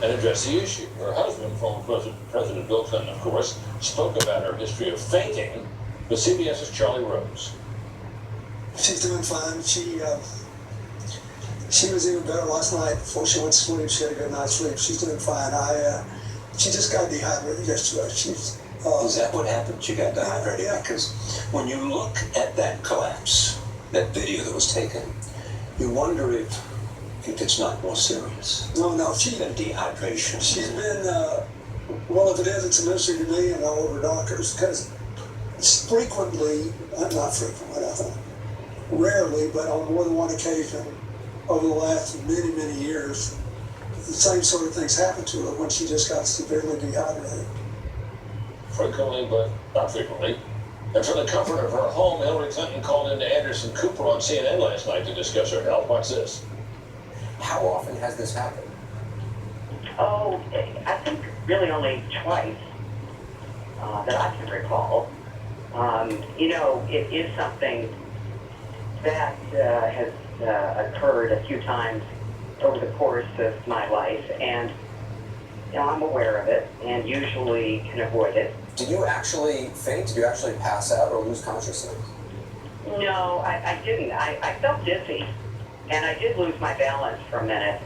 and address the issue. Her husband, former President Bill Clinton, of course, spoke about her history of fainting with CBS's Charlie Rose. She's doing fine. She was even better last night before she went to sleep. She had a good night's sleep. She's doing fine. She just got dehydrated yesterday. Is that what happened? She got dehydrated? Yeah. Because when you look at that collapse, that video that was taken, you wonder if it's not more serious. No, than dehydration. She's been, well, if it is, it's a mystery to me and all over doctors, because it's frequently, not frequently, I think, rarely, but on more than one occasion over the last many, many years, the same sort of things happened to her when she just got severely dehydrated. Frequently, but not frequently. And from the comfort of her home, Hillary Clinton called into Anderson Cooper on CNN last night to discuss her health. Watch this. How often has this happened? Oh, I think really only twice that I can recall. It is something that has occurred a few times over the course of my life, and I'm aware of it and usually can avoid it. Did you actually faint? Did you actually pass out or lose consciousness? No, I didn't. I felt dizzy, and I did lose my balance for a minute.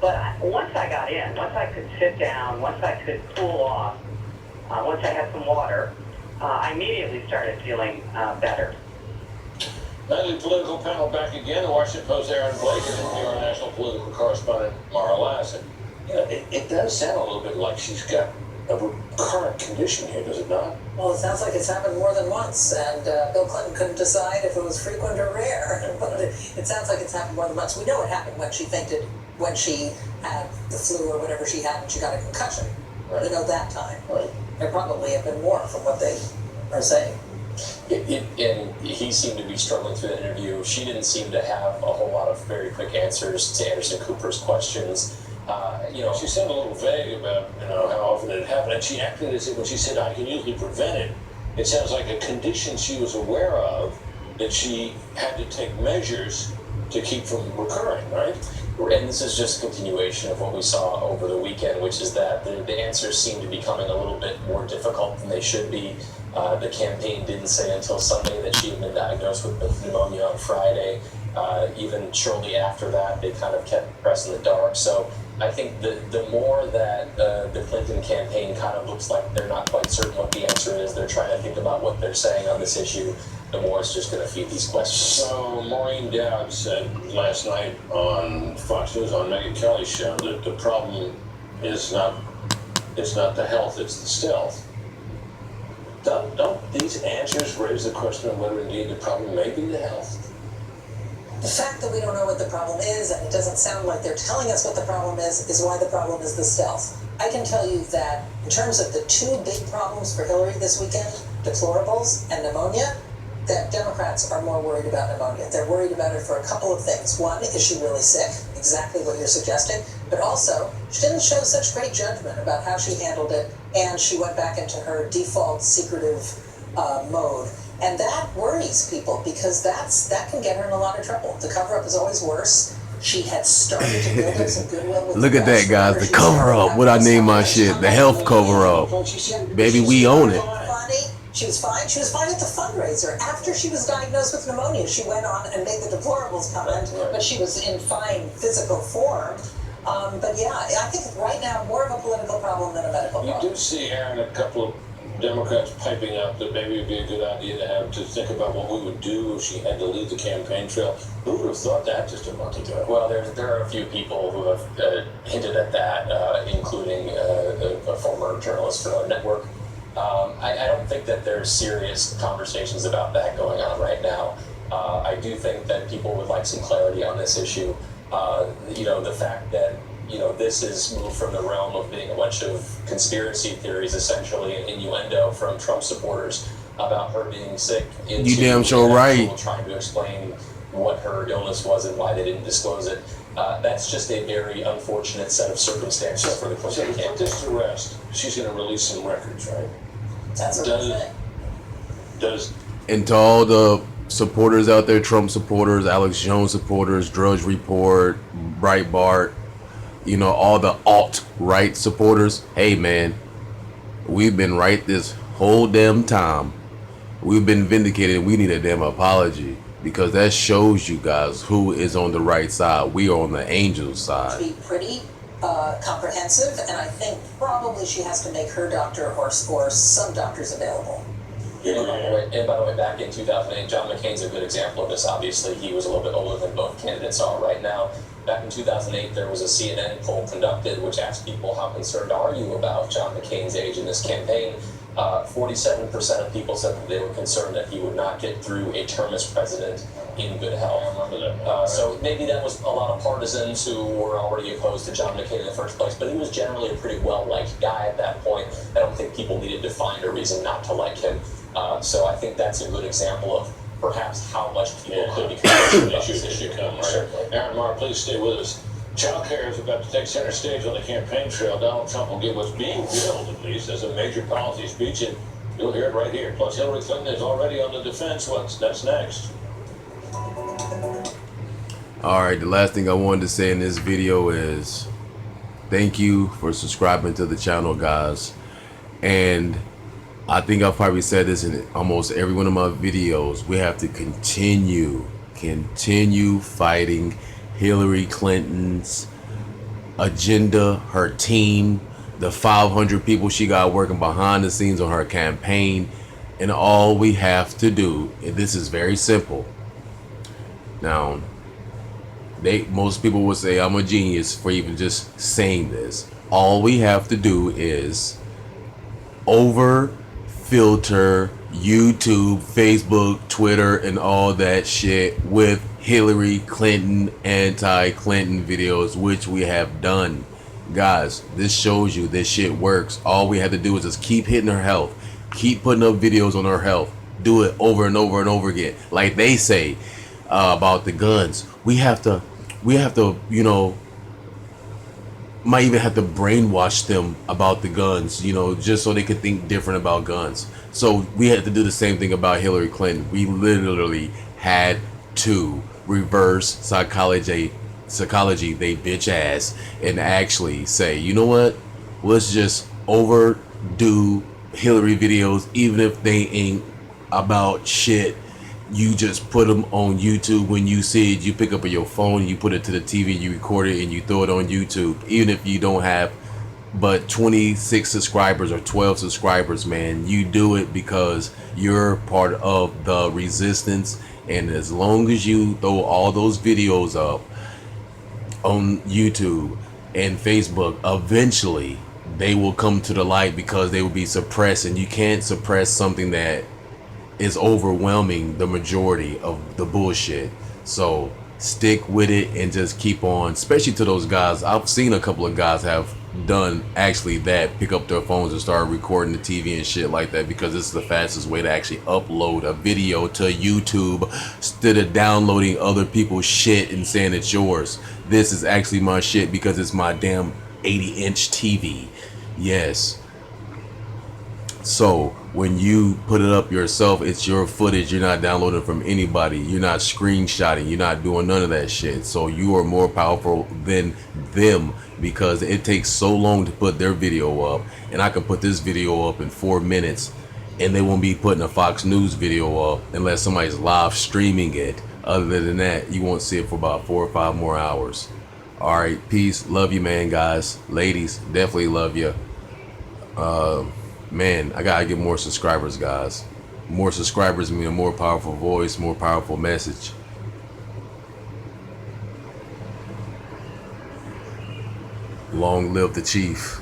But once I got in, once I could sit down, once I could cool off, once I had some water, I immediately started feeling better. Nightly political panel back again. The Washington Post Aaron Blake and NPR national political correspondent Mara Lassen. It does sound a little bit like she's got a recurrent condition here, does it not? Well, it sounds like it's happened more than once, and Bill Clinton couldn't decide if it was frequent or rare, but it sounds like it's happened more than once. We know it happened when she fainted, when she had the flu or whatever she had, and she got a concussion. Right. We know that time. Right. There probably have been more from what they are saying. And he seemed to be struggling through that interview. She didn't seem to have a whole lot of very quick answers to Anderson Cooper's questions. She sounded a little vague about how often it happened, and she acted as if when she said I can usually prevent it. It sounds like a condition she was aware of that she had to take measures to keep from recurring, right? And this is just a continuation of what we saw over the weekend, which is that the answers seem to be becoming a little bit more difficult than they should be. The campaign didn't say until Sunday that she had been diagnosed with pneumonia on Friday. Even shortly after that, they kind of kept pressing the dark. So I think the more that the Clinton campaign kind of looks like they're not quite certain what the answer is, they're trying to think about what they're saying on this issue, the more it's just going to feed these questions. So Maureen Dowd said last night on Fox News on Megyn Kelly's show that the problem is not the health, it's the stealth. Don't these answers raise the question of whether indeed the problem may be the health? The fact that we don't know what the problem is, and it doesn't sound like they're telling us what the problem is why the problem is the stealth. I can tell you that in terms of the two big problems for Hillary this weekend, deplorables and pneumonia, that Democrats are more worried about pneumonia. They're worried about it for a couple of things. One, is she really sick? Exactly what you're suggesting. But also, she didn't show such great judgment about how she handled it, and she went back into her default secretive mode. And that worries people because that can get her in a lot of trouble. The cover-up is always worse. She had started to build up some goodwill with Look at that, guys. The cover-up. What I name my shit? The health cover-up. Baby, we own it. She was fine. She was fine at the fundraiser. After she was diagnosed with pneumonia, she went on and made the deplorables comment, but she was in fine physical form. But yeah, I think right now more of a political problem than a medical problem. You do see, Aaron, a couple of Democrats piping up that maybe it'd be a good idea to think about what we would do if she had to leave the campaign trail. Who would have thought that just a month ago? Well, there are a few people who have hinted at that, including a former journalist for our network. I don't think that there's serious conversations about that going on right now. I do think that people would like some clarity on this issue. The fact that this is moved from the realm of being a bunch of conspiracy theories, essentially an innuendo from Trump supporters about her being sick. You damn sure right. Trying to explain what her illness was and why they didn't disclose it. That's just a very unfortunate set of circumstances for the Clinton campaign. Put this to rest. She's going to release some records, right? That's what I'm saying. And to all the supporters out there, Trump supporters, Alex Jones supporters, Drudge Report, Breitbart, you know, all the alt-right supporters, hey man, we've been right this whole damn time. We've been vindicated. We need a damn apology, because that shows you guys who is on the right side. We are on the angel side. Be pretty comprehensive, and I think probably she has to make her doctor or some doctors available. And by the way, back in 2008, John McCain's a good example of this. Obviously, he was a little bit older than both candidates are right now. Back in 2008, there was a CNN poll conducted which asked people, how concerned are you about John McCain's age in this campaign? 47% of people said that they were concerned that he would not get through a term as president in good health. I remember that. So maybe that was a lot of partisans who were already opposed to John McCain in the first place, but he was generally a pretty well-liked guy at that point. I don't think people needed to find a reason not to like him. So I think that's a good example of perhaps how much people could be concerned about this issue. Right. Aaron Marr, please stay with us. Child care is about to take center stage on the campaign trail. Donald Trump will give what's being billed, at least, as a major policy speech, and you'll hear it right here. Plus, Hillary Clinton is already on the defense. That's next. Alright, the last thing I wanted to say in this video is thank you for subscribing to the channel, guys. And I think I've probably said this in almost every one of my videos. We have to continue fighting Hillary Clinton's agenda, her team, the 500 people she got working behind the scenes on her campaign. And all we have to do, and this is very simple. Now, most people will say I'm a genius for even just saying this. All we have to do is filter YouTube, Facebook, Twitter, and all that shit with Hillary Clinton anti-Clinton videos, which we have done. Guys, this shows you this shit works. All we have to do is just keep hitting her health, keep putting up videos on her health, do it over and over and over again. Like they say about the guns, we have to, you know, might even have to brainwash them about the guns, you know, just so they could think different about guns. So we had to do the same thing about Hillary Clinton. We literally had to reverse psychology, they bitch ass, and actually say, you know what, let's just overdo Hillary videos, even if they ain't about shit. You just put them on YouTube. When you see it, you pick up your phone, you put it to the TV, you record it, and you throw it on YouTube. Even if you don't have but 26 subscribers or 12 subscribers, man, you do it because you're part of the resistance. And as long as you throw all those videos up on YouTube and Facebook, eventually they will come to the light, because they will be suppressed, and you can't suppress something that is overwhelming the majority of the bullshit. So stick with it and just keep on, especially to those guys. I've seen a couple of guys have done actually that, pick up their phones and start recording the TV and shit like that, because this is the fastest way to actually upload a video to YouTube instead of downloading other people's shit and saying it's yours. This is actually my shit because it's my damn 80-inch TV. Yes. So when you put it up yourself, it's your footage. You're not downloading from anybody. You're not screenshotting. You're not doing none of that shit. So you are more powerful than them, because it takes so long to put their video up, and I can put this video up in 4 minutes, and they won't be putting a Fox News video up unless somebody's live streaming it. Other than that, you won't see it for about 4 or 5 more hours. All right, peace. Love you, man, guys. Ladies, definitely love you. Man, I gotta get more subscribers, guys. More subscribers mean a more powerful voice, more powerful message. Long live the chief.